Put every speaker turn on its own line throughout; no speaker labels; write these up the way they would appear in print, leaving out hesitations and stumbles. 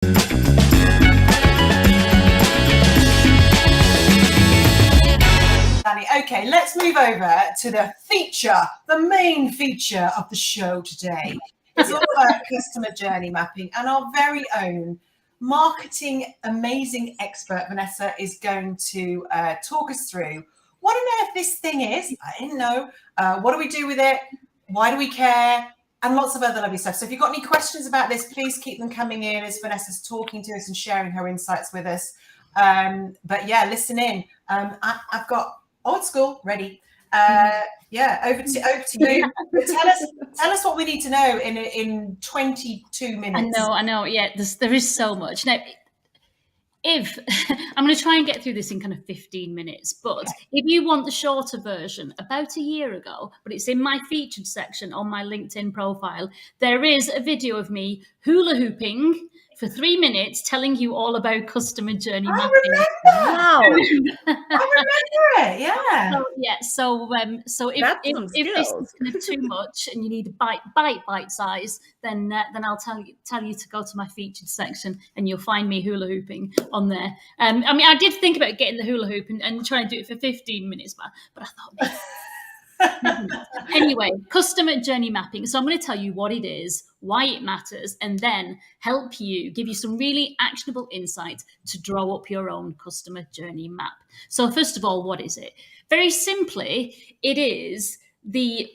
Okay, let's move over to the main feature of the show today. It's all about customer journey mapping, and our very own marketing amazing expert, Vanessa, is going to talk us through what on earth this thing is. I didn't know. What do we do with it? Why do we care? And lots of other lovely stuff. So if you've got any questions about this, please keep them coming in as Vanessa's talking to us and sharing her insights with us. But yeah, listen in. I've got old school ready. Over to you. Tell us what we need to know in 22 minutes.
I know. Yeah, there is so much. Now, if I'm going to try and get through this in kind of 15 minutes, but if you want the shorter version, about a year ago, but it's in my featured section on my LinkedIn profile, there is a video of me hula hooping for 3 minutes, telling you all about customer journey mapping.
Wow. I remember it. Yeah.
So if this is kind of too much and you need a bite size, then I'll tell you to go to my featured section and you'll find me hula hooping on there. I did think about getting the hula hoop and trying to do it for 15 minutes, but I thought. Anyway, customer journey mapping. So I'm going to tell you what it is, why it matters, and then give you some really actionable insight to draw up your own customer journey map. So first of all, what is it? Very simply, it is the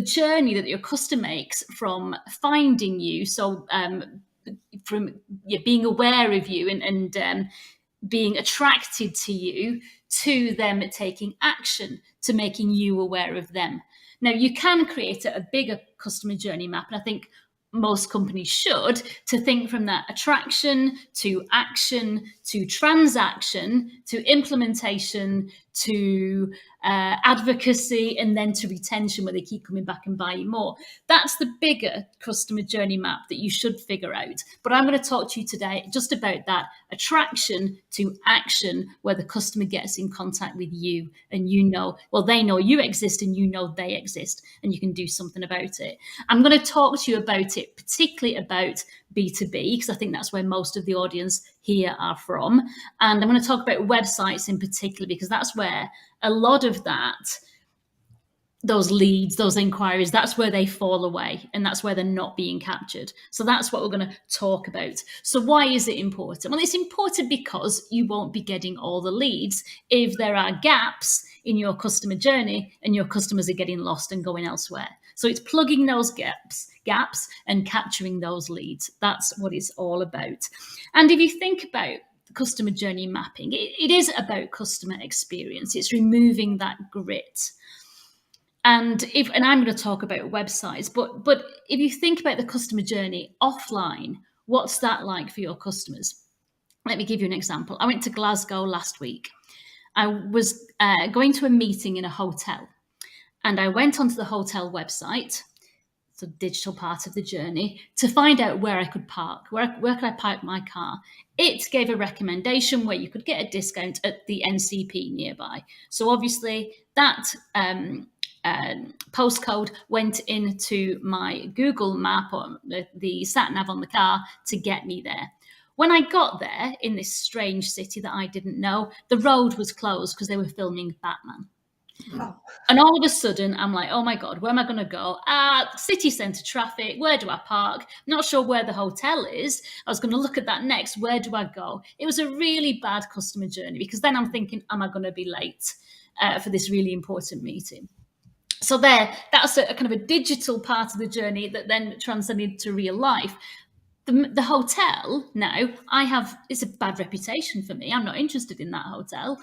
journey that your customer makes from finding you. So from being aware of you and being attracted to you, to them taking action, to making you aware of them. Now, you can create a bigger customer journey map, and I think most companies should, to think from that attraction to action to transaction to implementation to advocacy, and then to retention, where they keep coming back and buying more. That's the bigger customer journey map that you should figure out. But I'm going to talk to you today just about that attraction to action, where the customer gets in contact with you and they know you exist and you know they exist and you can do something about it. I'm going to talk to you about it, particularly about B2B, because I think that's where most of the audience here are from. And I'm going to talk about websites in particular, because that's where a lot of those leads, those inquiries, that's where they fall away, and that's where they're not being captured. So that's what we're going to talk about. So why is it important? Well, it's important because you won't be getting all the leads if there are gaps in your customer journey and your customers are getting lost and going elsewhere. So it's plugging those gaps and capturing those leads. That's what it's all about. And if you think about customer journey mapping, it is about customer experience. It's removing that grit. And I'm going to talk about websites, but if you think about the customer journey offline, what's that like for your customers? Let me give you an example. I went to Glasgow last week. I was going to a meeting in a hotel, and I went onto the hotel website, the digital part of the journey, to find out where I could park, where could I park my car. It gave a recommendation where you could get a discount at the NCP nearby. So obviously that postcode went into my Google map, or the sat nav on the car, to get me there. When I got there in this strange city that I didn't know, the road was closed because they were filming Batman. Oh. And all of a sudden, I'm like, oh my God, where am I going to go? City centre traffic. Where do I park? Not sure where the hotel is. I was going to look at that next. Where do I go? It was a really bad customer journey, because then I'm thinking, am I going to be late for this really important meeting? So that's a kind of a digital part of the journey that then transcended to real life. The hotel now, it's a bad reputation for me. I'm not interested in that hotel.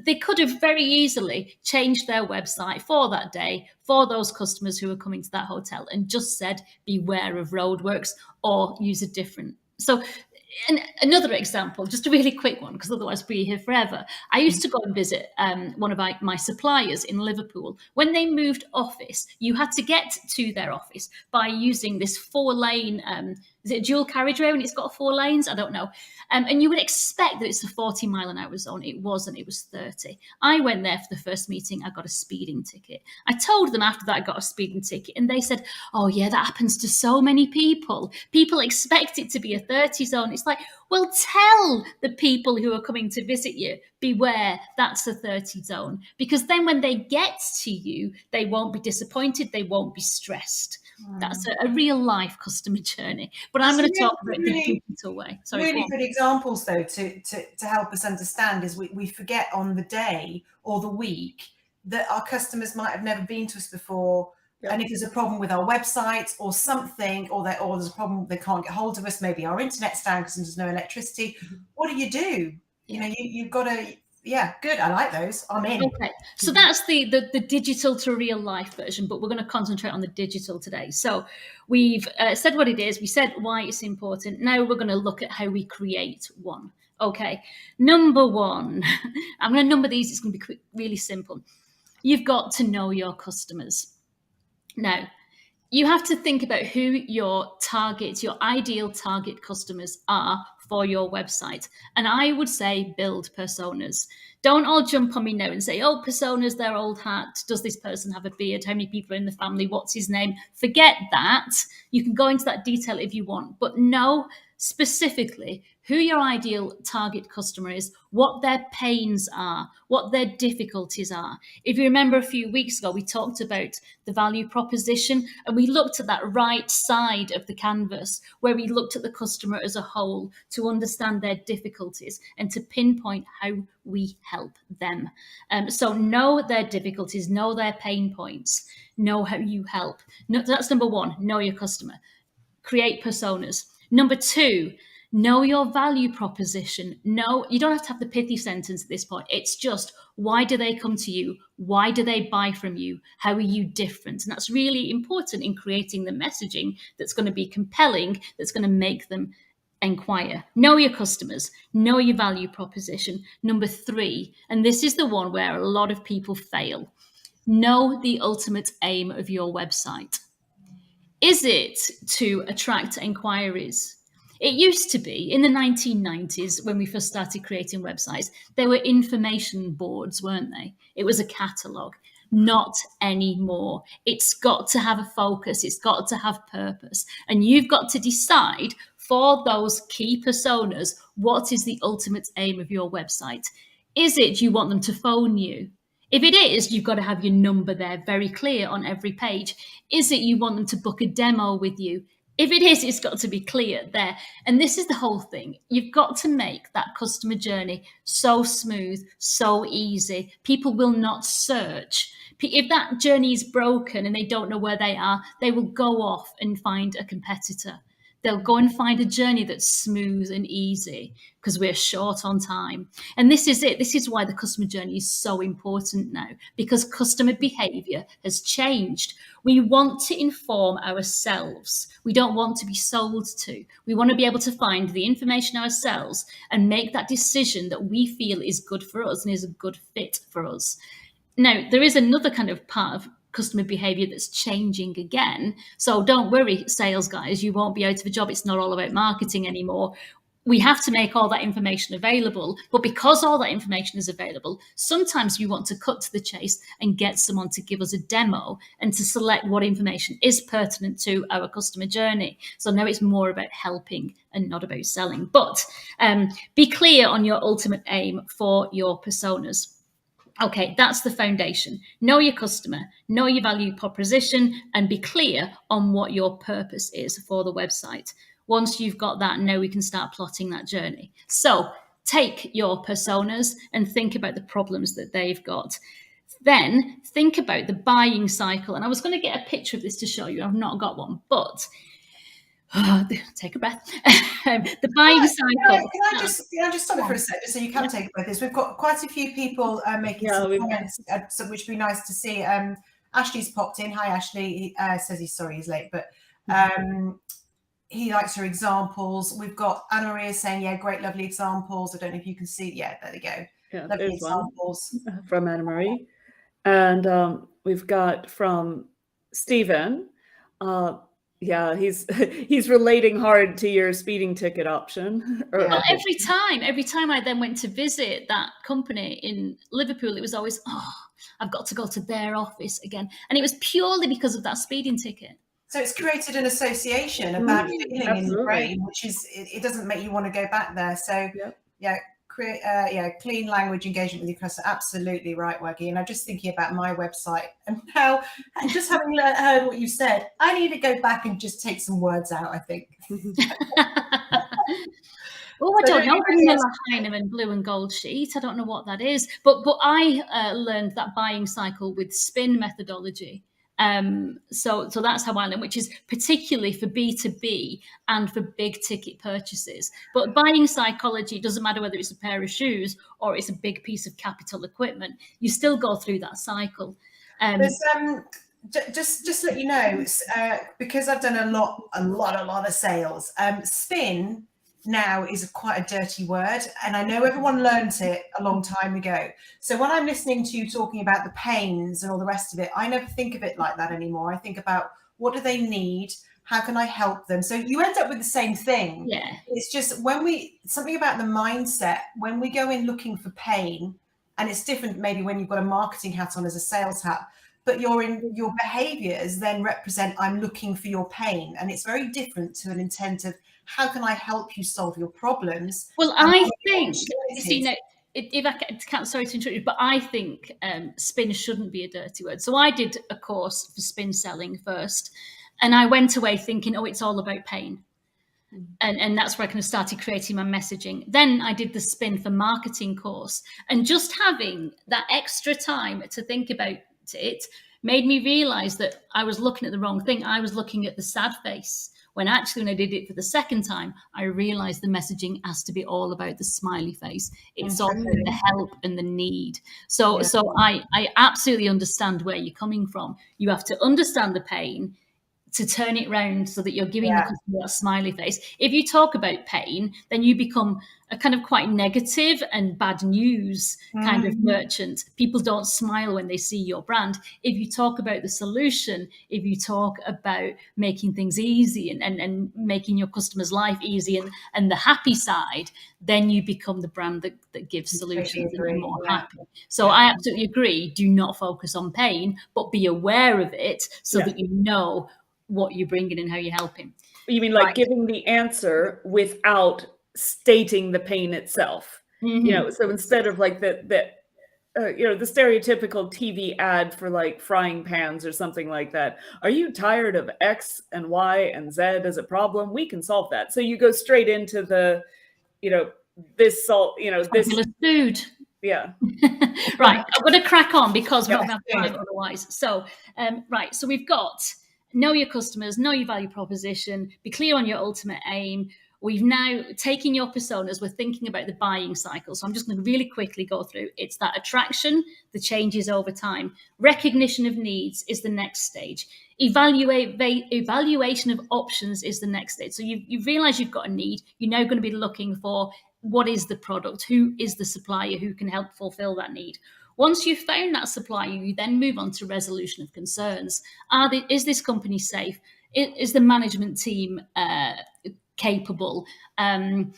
They could have very easily changed their website for that day for those customers who were coming to that hotel and just said, beware of roadworks, or use a different. So and another example, just a really quick one, because otherwise we'll be here forever. I used to go and visit one of my suppliers in Liverpool. When they moved office, you had to get to their office by using this 4-lane Is it a dual carriageway when it's got 4 lanes? I don't know. And you would expect that it's a 40 mile an hour zone. It wasn't, it was 30. I went there for the first meeting. I got a speeding ticket. I told them after that I got a speeding ticket, and they said, oh yeah, that happens to so many people. People expect it to be a 30 zone. It's like, well, tell the people who are coming to visit you, beware, that's a 30 zone. Because then when they get to you, they won't be disappointed, they won't be stressed. That's a real life customer journey. But I'm going to talk about the digital way. Sorry,
really good examples, though, to help us understand is we forget on the day or the week that our customers might have never been to us before. Yep. And if there's a problem with our website or something, or there's a problem, they can't get hold of us, maybe our internet's down because there's no electricity, what do? You know, you've got to... Yeah, good. I like those. I'm in.
Okay, so that's the digital to real life version, but we're going to concentrate on the digital today. So we've said what it is. We said why it's important. Now we're going to look at how we create one. Okay, number one, I'm going to number these. It's going to be quick, really simple. You've got to know your customers. Now, you have to think about who your ideal target customers are for your website. And I would say build personas. Don't all jump on me now and say, oh, personas, they're old hat. Does this person have a beard? How many people are in the family? What's his name? Forget that. You can go into that detail if you want, but know specifically who your ideal target customer is, what their pains are, what their difficulties are. If you remember a few weeks ago, we talked about the value proposition, and we looked at that right side of the canvas where we looked at the customer as a whole to understand their difficulties and to pinpoint how we help them. So know their difficulties, know their pain points, know how you help. That's number one, know your customer. Create personas. Number two, know your value proposition. No, you don't have to have the pithy sentence at this point. It's just, why do they come to you? Why do they buy from you? How are you different? And that's really important in creating the messaging that's going to be compelling, that's going to make them inquire. Know your customers, know your value proposition. Number three, and this is the one where a lot of people fail, know the ultimate aim of your website. Is it to attract inquiries? It used to be in the 1990s when we first started creating websites, there were information boards, weren't they? It was a catalogue. Not anymore. It's got to have a focus. It's got to have purpose. And you've got to decide for those key personas, what is the ultimate aim of your website? Is it you want them to phone you? If it is, you've got to have your number there very clear on every page. Is it you want them to book a demo with you? If it is, it's got to be clear there. And this is the whole thing. You've got to make that customer journey so smooth, so easy. People will not search. If that journey is broken and they don't know where they are, they will go off and find a competitor. They'll go and find a journey that's smooth and easy because we're short on time. And this is it. This is why the customer journey is so important now, because customer behavior has changed. We want to inform ourselves. We don't want to be sold to. We want to be able to find the information ourselves and make that decision that we feel is good for us and is a good fit for us. Now, there is another kind of part of customer behavior that's changing again. So don't worry, sales guys, you won't be out of a job. It's not all about marketing anymore. We have to make all that information available. But because all that information is available, sometimes we want to cut to the chase and get someone to give us a demo and to select what information is pertinent to our customer journey. So now it's more about helping and not about selling. But be clear on your ultimate aim for your personas. Okay, that's the foundation. Know your customer, know your value proposition, and be clear on what your purpose is for the website. Once you've got that, now we can start plotting that journey. So take your personas and think about the problems that they've got. Then think about the buying cycle. And I was going to get a picture of this to show you. I've not got one, but take a breath. The buying cycle.
Can I just stop it for a second so you can take a breath? We've got quite a few people making some comments, which would be nice to see. Ashley's popped in. Hi, Ashley. He says he's sorry he's late, but he likes her examples. We've got Anna Maria saying, yeah, great, lovely examples. I don't know if you can see. Yeah, there we go.
Yeah,
lovely examples.
From Anna Marie. And we've got from Stephen. Yeah, he's relating hard to your speeding ticket option.
Well, every time I then went to visit that company in Liverpool, it was always, I've got to go to their office again. And it was purely because of that speeding ticket.
So it's created an association, a bad feeling in the brain, which is, it doesn't make you want to go back there. So clean language engagement with your customer. Absolutely right, Waggy. And I'm just thinking about my website, and now, just having heard what you said, I need to go back and just take some words out, I think.
Oh, I don't know. Vanilla Heinemann blue and gold sheet. I don't know what that is. But I learned that buying cycle with spin methodology. So that's how I learned, which is particularly for B2B and for big ticket purchases. But buying psychology doesn't matter whether it's a pair of shoes or it's a big piece of capital equipment. You still go through that cycle.
Just let you know, because I've done a lot of sales. Spin now is quite a dirty word, and I know everyone learnt it a long time ago. So when I'm listening to you talking about the pains and all the rest of it, I never think of it like that anymore. I think about, what do they need? How can I help them? So you end up with the same thing.
Yeah.
It's just something about the mindset, when we go in looking for pain, and it's different maybe when you've got a marketing hat on as a sales hat, but your behaviors then represent, I'm looking for your pain. And it's very different to an intent of, how can I help you solve your problems?
Well, I think, if I can't, sorry to interrupt you, but I think spin shouldn't be a dirty word. So I did a course for spin selling first, and I went away thinking, it's all about pain. And that's where I kind of started creating my messaging. Then I did the spin for marketing course, and just having that extra time to think about it made me realize that I was looking at the wrong thing. I was looking at the sad face, when actually, when I did it for the second time, I realized the messaging has to be all about the smiley face. It's all about the help and the need. So I absolutely understand where you're coming from. You have to understand the pain to turn it round so that you're giving the customer that smiley face. If you talk about pain, then you become a kind of quite negative and bad news kind of merchant. People don't smile when they see your brand. If you talk about the solution, if you talk about making things easy and making your customer's life easy and the happy side, then you become the brand that gives solutions and are more happy. So I absolutely agree. Do not focus on pain, but be aware of it so that you know what you're bringing and how you're helping.
You mean like giving the answer without stating the pain itself? So instead of like the stereotypical TV ad for like frying pans or something like that, are you tired of X and Y and Z as a problem? We can solve that. So you go straight into the, this salt, this
food.
Yeah.
Right. I'm going to crack on because we're not going to have time otherwise. So, so we've got know your customers, know your value proposition, be clear on your ultimate aim. We've now taken your personas. We're thinking about the buying cycle. So I'm just going to really quickly go through. It's that attraction, the changes over time. Recognition of needs is the next stage. Evaluation of options is the next stage. So you've realized you've got a need. You're now going to be looking for, what is the product? Who is the supplier who can help fulfill that need? Once you've found that supplier, you then move on to resolution of concerns. Is this company safe? Is the management team capable? Am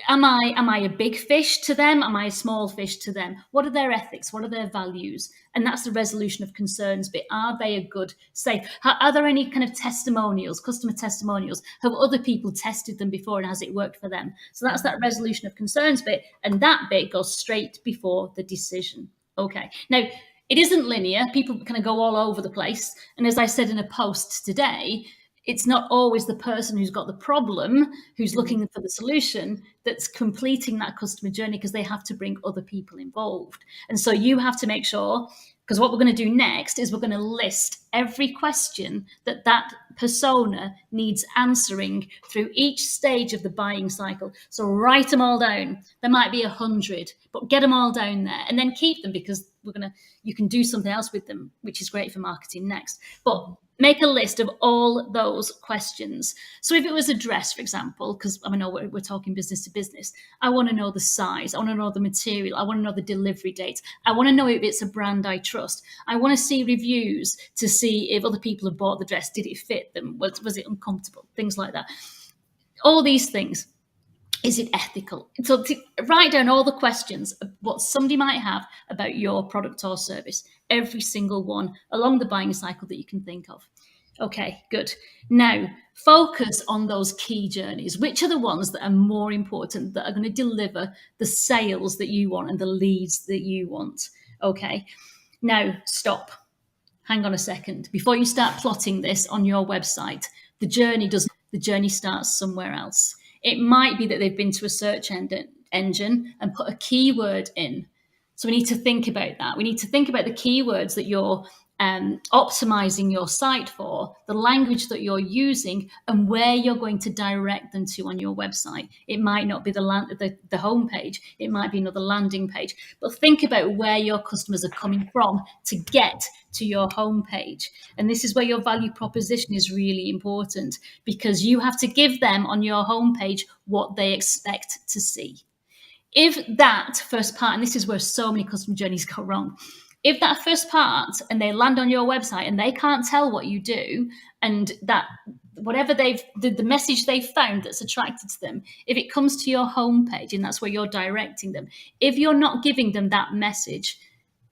I a big fish to them? Am I a small fish to them? What are their ethics? What are their values? And that's the resolution of concerns bit. Are they a good, safe? Are there any kind of testimonials, customer testimonials? Have other people tested them before and has it worked for them? So that's that resolution of concerns bit. And that bit goes straight before the decision. Okay. Now, it isn't linear. People kind of go all over the place. And as I said in a post today, it's not always the person who's got the problem, who's looking for the solution, that's completing that customer journey, because they have to bring other people involved. And so you have to make sure, because what we're going to do next is we're going to list every question that persona needs answering through each stage of the buying cycle. So write them all down. There might be 100, but get them all down there and then keep them, because you can do something else with them, which is great for marketing next. But make a list of all those questions. So if it was a dress, for example, because I know we're talking business to business, I want to know the size. I want to know the material. I want to know the delivery date. I want to know if it's a brand I trust. I want to see reviews to see if other people have bought the dress. Did it fit fit them? Was it uncomfortable? Things like that. All these things. Is it ethical? So to write down all the questions of what somebody might have about your product or service, every single one along the buying cycle that you can think of. Okay, good. Now, focus on those key journeys. Which are the ones that are more important, that are going to deliver the sales that you want and the leads that you want? Okay, now stop. Hang on a second. Before you start plotting this on your website, the journey starts somewhere else. It might be that they've been to a search engine and put a keyword in. So we need to think about that. We need to think about the keywords that you're optimizing your site for, the language that you're using, and where you're going to direct them to on your website. It might not be the homepage. It might be another landing page. But think about where your customers are coming from to get to your homepage. And this is where your value proposition is really important, because you have to give them on your homepage what they expect to see. If that first part, and this is where so many customer journeys go wrong, if that first part and they land on your website and they can't tell what you do, and that whatever the message they've found that's attracted to them, if it comes to your homepage and that's where you're directing them, if you're not giving them that message,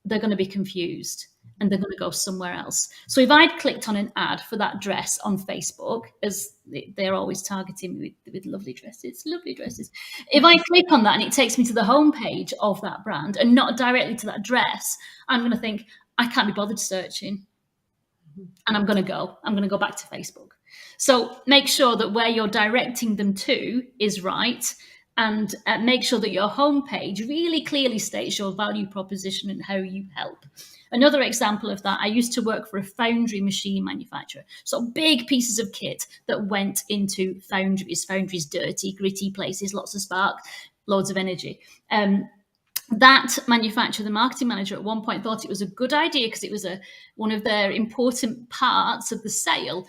they're going to be confused and they're going to go somewhere else. So if I'd clicked on an ad for that dress on Facebook, as they're always targeting me with lovely dresses. If I click on that and it takes me to the homepage of that brand and not directly to that dress, I'm going to think, I can't be bothered searching. And I'm going to go back to Facebook. So make sure that where you're directing them to is right, and make sure that your homepage really clearly states your value proposition and how you help. Another example of that, I used to work for a foundry machine manufacturer. So big pieces of kit that went into foundries, dirty, gritty places, lots of spark, loads of energy. That manufacturer, the marketing manager at one point thought it was a good idea because it was one of their important parts of the sale.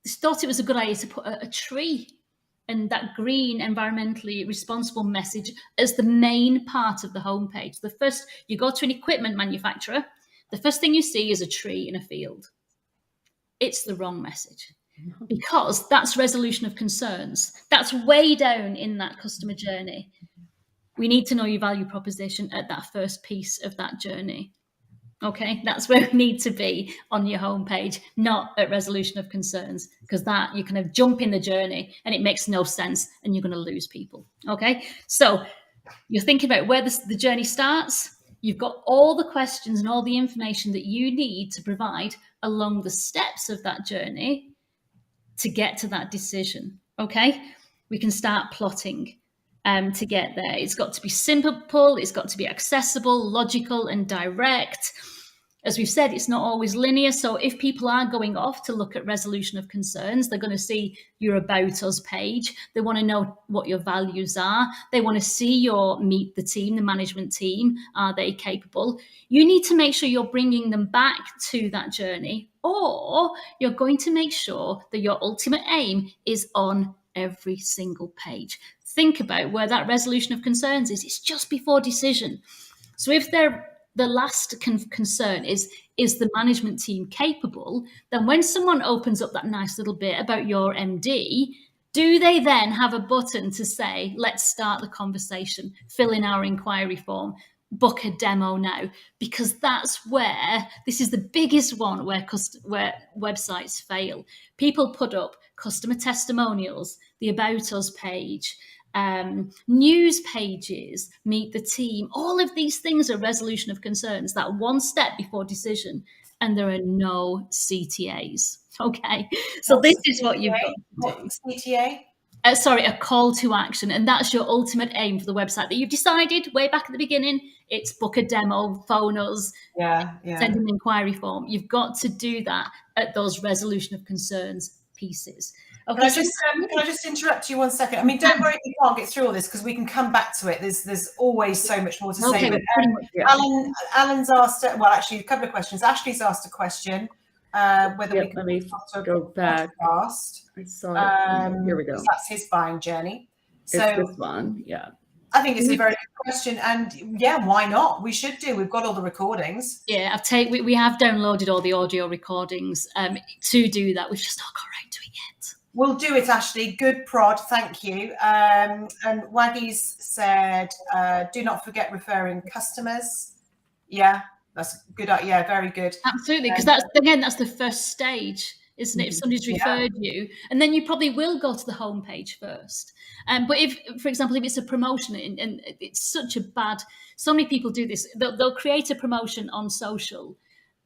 They thought it was a good idea to put a tree and that green, environmentally responsible message as the main part of the homepage. The first, you go to an equipment manufacturer, the first thing you see is a tree in a field. It's the wrong message, because that's resolution of concerns. That's way down in that customer journey. We need to know your value proposition at that first piece of that journey. Okay, that's where we need to be on your homepage, not at resolution of concerns, because that you kind of jump in the journey and it makes no sense and you're going to lose people. Okay, so you're thinking about where the journey starts. You've got all the questions and all the information that you need to provide along the steps of that journey to get to that decision. Okay, we can start plotting to get there. It's got to be simple, it's got to be accessible, logical, and direct. As we've said, it's not always linear. So if people are going off to look at resolution of concerns, they're going to see your About Us page. They want to know what your values are. They want to see your meet the team, the management team. Are they capable? You need to make sure you're bringing them back to that journey, or you're going to make sure that your ultimate aim is on every single page. Think about where that resolution of concerns is. It's just before decision. So if the last concern is the management team capable, then when someone opens up that nice little bit about your MD, do they then have a button to say, let's start the conversation, fill in our inquiry form, book a demo now? Because that's where, this is the biggest one where websites fail. People put up customer testimonials, the About Us page, news pages, meet the team. All of these things are resolution of concerns, that one step before decision, and there are no CTAs. Okay, so this is what you've got to do.
CTA?
Sorry, a call to action, and that's your ultimate aim for the website that you've decided way back at the beginning. It's book a demo, phone us, send an inquiry form. You've got to do that at those resolution of concerns pieces. Okay,
can I just interrupt you 1 second? I mean, don't worry if you can't get through all this, because we can come back to it. There's always so much more to say. But Alan's asked, well, actually, a couple of questions. Ashley's asked a question. Whether we can
go back.
Fast.
I saw it. Here we go.
That's his buying journey.
So it's this one, yeah.
I think it's a very good question, and yeah, why not? We should do. We've got all the recordings.
Yeah, we have downloaded all the audio recordings to do that. We've just not got around to it yet.
We'll do it, Ashley. Good prod, thank you. And Waggy's said, do not forget referring customers. Yeah, that's good. Yeah, very good.
Absolutely, because that's the first stage, isn't it? If somebody's referred you, and then you probably will go to the homepage first. But if, for example, if it's a promotion and it's such a bad, so many people do this, they'll create a promotion on social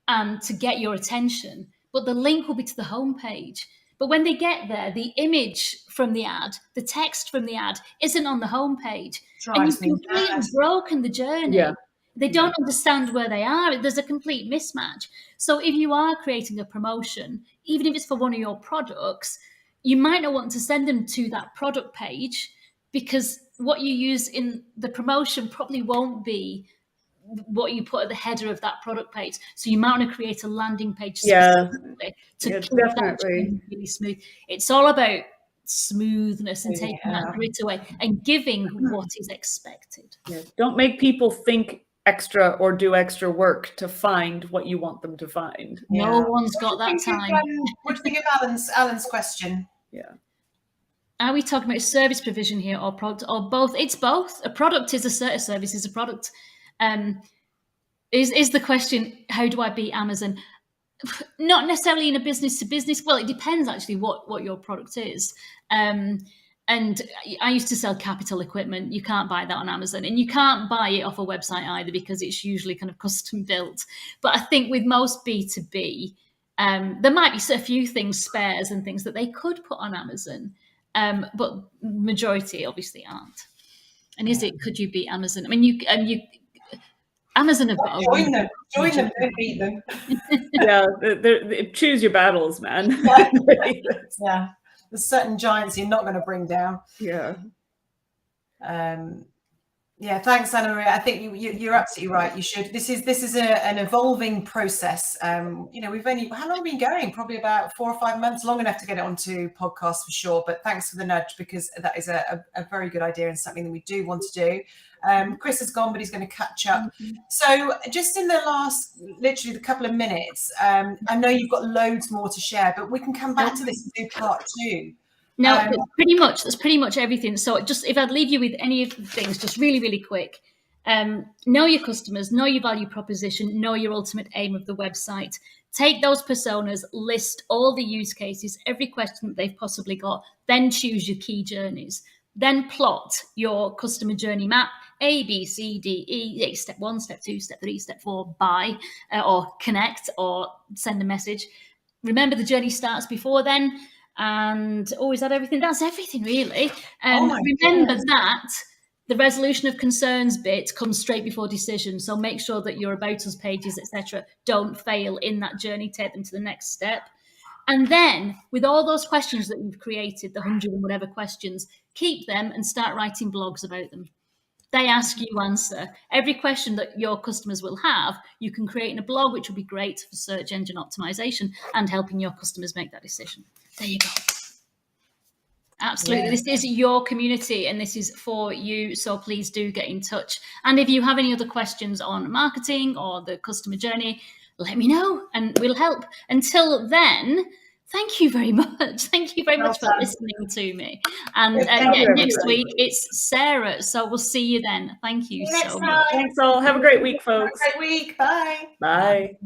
and to get your attention, but the link will be to the homepage. But when they get there, the image from the ad, the text from the ad isn't on the homepage. And you've completely broken the journey.
Yeah.
They don't understand where they are. There's a complete mismatch. So if you are creating a promotion, even if it's for one of your products, you might not want to send them to that product page because what you use in the promotion probably won't be what you put at the header of that product page. So you might want to create a landing page specifically to keep that really smooth. It's all about smoothness and taking that grit away and giving what is expected.
Yeah. Don't make people think extra or do extra work to find what you want them to find.
No one's got that time.
What do you think of Alan's question?
Yeah.
Are we talking about service provision here or product or both? It's both. A product is a service is a product. Is the question, how do I beat Amazon? Not necessarily in a business to business. Well, it depends actually what your product is. And I used to sell capital equipment. You can't buy that on Amazon, and you can't buy it off a website either because it's usually kind of custom built. But I think with most B2B, there might be a few things, spares and things that they could put on Amazon, but majority obviously aren't. And could you beat Amazon? I mean, Amazon have got
join them, don't beat them.
Yeah, choose your battles, man.
Yeah. There's certain giants you're not going to bring down.
Yeah.
Yeah. Thanks, Anna Maria. I think you're absolutely right. You should. This is an evolving process. We've only, how long have we been going? Probably about 4 or 5 months, long enough to get it onto podcasts for sure. But thanks for the nudge because that is a very good idea and something that we do want to do. Chris has gone, but he's going to catch up. So just in the last, literally the couple of minutes, I know you've got loads more to share, but we can come back to this and do part 2.
No, that's pretty much everything. So just if I'd leave you with any of the things, just really, really quick. Know your customers, know your value proposition, know your ultimate aim of the website. Take those personas, list all the use cases, every question that they've possibly got, then choose your key journeys. Then plot your customer journey map, A, B, C, D, E, step 1, step 2, step 3, step 4, buy, or connect, or send a message. Remember, the journey starts before then, and always add everything. That's everything, really. Remember that the resolution of concerns bit comes straight before decision, so make sure that your About Us pages, etc., don't fail in that journey. Take them to the next step. And then, with all those questions that you've created, the 100 and whatever questions, keep them and start writing blogs about them. They ask, you answer. Every question that your customers will have, you can create in a blog, which will be great for search engine optimization and helping your customers make that decision. There you go. Absolutely. Yeah. This is your community and this is for you. So please do get in touch. And if you have any other questions on marketing or the customer journey, let me know and we'll help. Until then, thank you very much. Thank you very much for listening to me. And next week it's Sarah. So we'll see you then. Thank you so much.
Thanks all. Have a great week, folks.
Have a great week. Bye.
Bye.